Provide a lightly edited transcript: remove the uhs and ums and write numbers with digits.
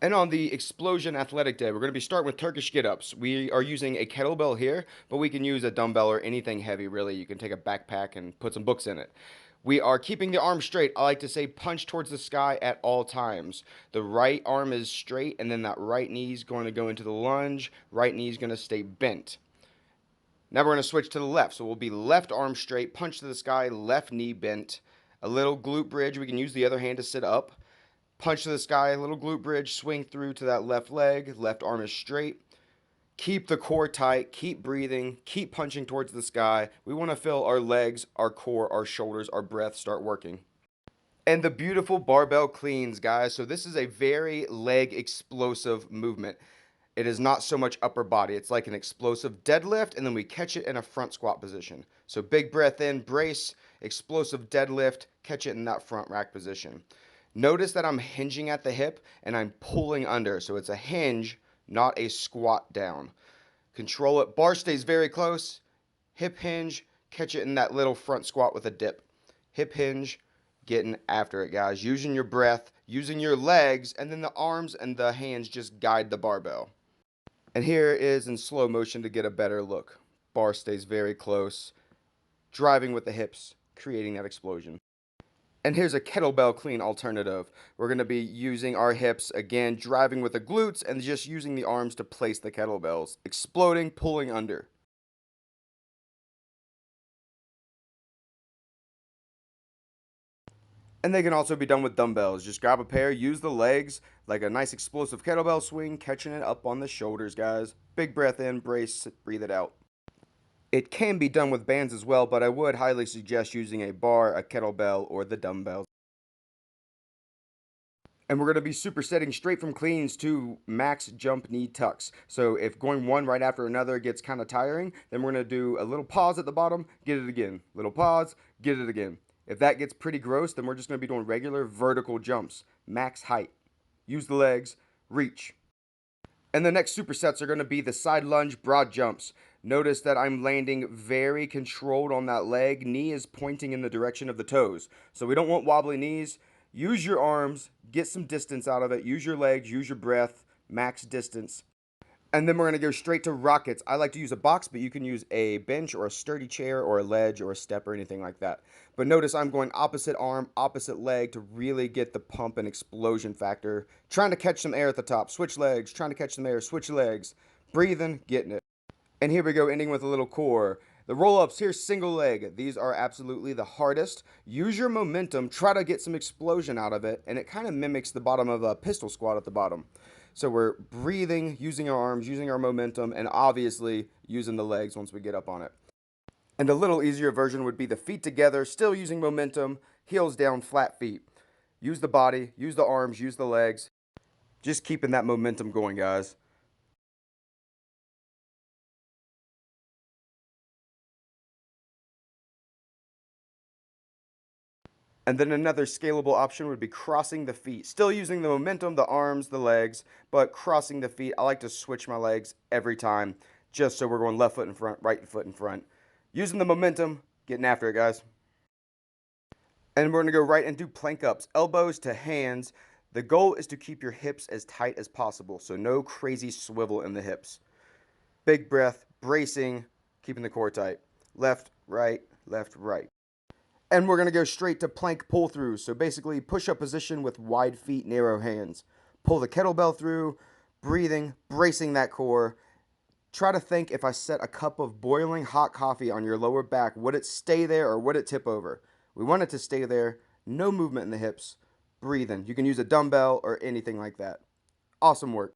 And on the Explosion Athletic Day, we're going to be starting with Turkish get-ups. We are using a kettlebell here, but we can use a dumbbell or anything heavy, really. You can take a backpack and put some books in it. We are keeping the arm straight. I like to say punch towards the sky at all times. The right arm is straight, and then that right knee is going to go into the lunge. Right knee is going to stay bent. Now we're going to switch to the left. So we'll be left arm straight, punch to the sky, left knee bent. A little glute bridge. We can use the other hand to sit up. Punch to the sky, little glute bridge, swing through to that left leg, left arm is straight. Keep the core tight, keep breathing, keep punching towards the sky. We want to feel our legs, our core, our shoulders, our breath start working. And the beautiful barbell cleans, guys. So this is a very leg explosive movement. It is not so much upper body. It's like an explosive deadlift, and then we catch it in a front squat position. So big breath in, brace, explosive deadlift, catch it in that front rack position. Notice that I'm hinging at the hip and I'm pulling under. So it's a hinge, not a squat down. Control it. Bar stays very close. Hip hinge, catch it in that little front squat with a dip. Hip hinge, getting after it, guys. Using your breath, using your legs, and then the arms and the hands just guide the barbell. And here is in slow motion to get a better look. Bar stays very close. Driving with the hips, creating that explosion. And here's a kettlebell clean alternative. We're going to be using our hips, again, driving with the glutes and just using the arms to place the kettlebells. Exploding, pulling under. And they can also be done with dumbbells. Just grab a pair, use the legs like a nice explosive kettlebell swing, catching it up on the shoulders, guys. Big breath in, brace, breathe it out. It can be done with bands as well, but I would highly suggest using a bar, a kettlebell, or the dumbbells. And we're going to be supersetting straight from cleans to max jump knee tucks. So if going one right after another gets kind of tiring, then we're going to do a little pause at the bottom, get it again. Little pause, get it again. If that gets pretty gross, then we're just going to be doing regular vertical jumps, max height. Use the legs, reach. And the next supersets are going to be the side lunge broad jumps. Notice that I'm landing very controlled on that leg. Knee is pointing in the direction of the toes. So we don't want wobbly knees. Use your arms, get some distance out of it. Use your legs, use your breath, max distance. And then we're going to go straight to rockets. I like to use a box, but you can use a bench or a sturdy chair or a ledge or a step or anything like that. But notice I'm going opposite arm, opposite leg to really get the pump and explosion factor. Trying to catch some air at the top. Switch legs. Trying to catch some air. Switch legs. Breathing. Getting it. And here we go, ending with a little core. The roll-ups, here's single leg. These are absolutely the hardest. Use your momentum. Try to get some explosion out of it. And it kind of mimics the bottom of a pistol squat at the bottom. So we're breathing, using our arms, using our momentum, and obviously using the legs once we get up on it. And a little easier version would be the feet together, still using momentum, heels down, flat feet. Use the body, use the arms, use the legs. Just keeping that momentum going, guys. And then another scalable option would be crossing the feet. Still using the momentum, the arms, the legs, but crossing the feet. I like to switch my legs every time, just so we're going left foot in front, right foot in front. Using the momentum, getting after it, guys. And we're going to go right and do plank ups, elbows to hands. The goal is to keep your hips as tight as possible, so no crazy swivel in the hips. Big breath, bracing, keeping the core tight. Left, right, left, right. And we're going to go straight to plank pull through. So basically, push up position with wide feet, narrow hands. Pull the kettlebell through, breathing, bracing that core. Try to think if I set a cup of boiling hot coffee on your lower back, would it stay there or would it tip over? We want it to stay there, no movement in the hips, breathing. You can use a dumbbell or anything like that. Awesome work.